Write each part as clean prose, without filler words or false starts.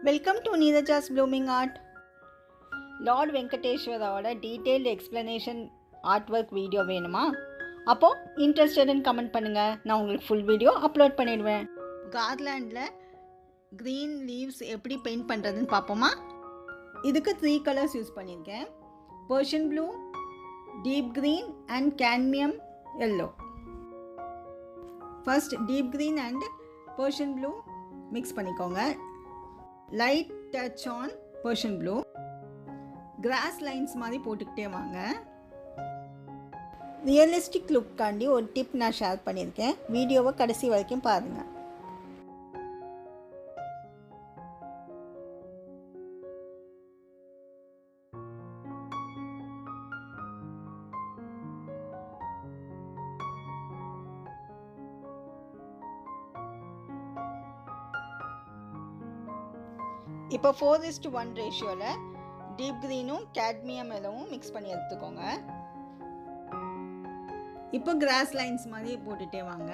Welcome to Neeraja's blooming art. லார்ட் வெங்கடேஸ்வராவோட detailed explanation art work video வேணுமா? அப்போது இன்ட்ரெஸ்டட்னு கமெண்ட் பண்ணுங்கள். நான் உங்களுக்கு ஃபுல் வீடியோ அப்லோட் பண்ணிடுவேன். கார்லாண்டில் க்ரீன் லீவ்ஸ் எப்படி பெயிண்ட் பண்ணுறதுன்னு பார்ப்போமா? இதுக்கு 3 கலர்ஸ் யூஸ் பண்ணியிருக்கேன். Persian blue, deep green and cadmium yellow. First deep green and Persian blue mix பண்ணிக்கோங்க. Light touch on Persian blue. Cross lines மாதிரி போட்டுக்கிட்டே வாங்க. ரியலிஸ்டிக் லுக்காண்டி ஒரு டிப் நான் ஷேர் பண்ணியிருக்கேன். வீடியோவை கடைசி வரைக்கும் பாருங்கள். இப்போ 4:1 ரேஷியோவில் டீப் க்ரீனும் கேட்மியம் எல்லோவும் மிக்ஸ் பண்ணி எடுத்துக்கோங்க. இப்போ கிராஸ் லைன்ஸ் மாதிரி போட்டுட்டே வாங்க.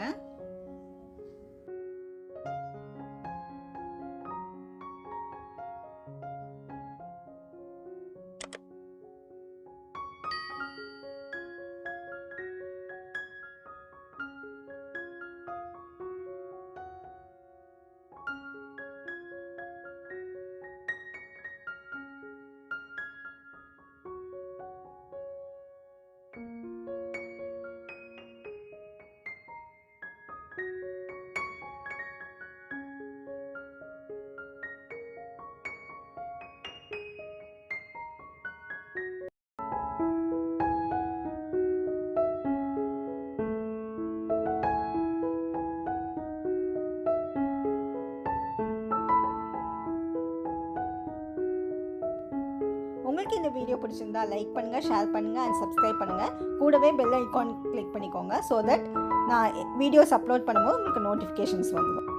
உங்களுக்கு இந்த வீடியோ பிடிச்சிருந்தா லைக் பண்ணுங்கள், ஷேர் பண்ணுங்கள் அண்ட் சப்ஸ்கிரைப் பண்ணுங்கள். கூடவே பெல் ஐக்கான் கிளிக் பண்ணிக்கோங்க. ஸோ தட் நான் வீடியோஸ் அப்லோட் பண்ணும்போது உங்களுக்கு நோட்டிஃபிகேஷன்ஸ் வந்துடும்.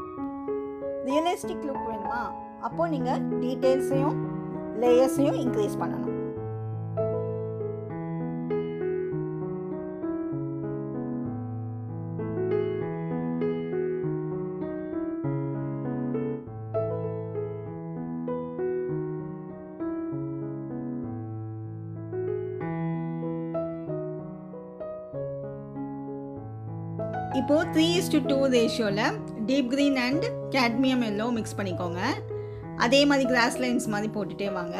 ரியலிஸ்டிக் லுக் வேணுமா? அப்போது நீங்கள் டீட்டெயில்ஸையும் லேயர்ஸையும் இன்க்ரீஸ் பண்ணணும். இப்போது 3:2 ரேஷியோவில் deep green and cadmium yellow mix பண்ணிக்கோங்க. அதே மாதிரி கிராஸ் லைன்ஸ் மாதிரி போட்டுட்டே வாங்க.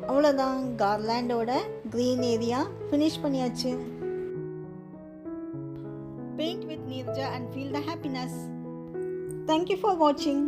அவ்வளோதான், கார்லாண்டோட க்ரீன் ஏரியா ஃபினிஷ் பண்ணியாச்சு. Paint with Neeraja and feel the happiness. Thank you for வாட்சிங்.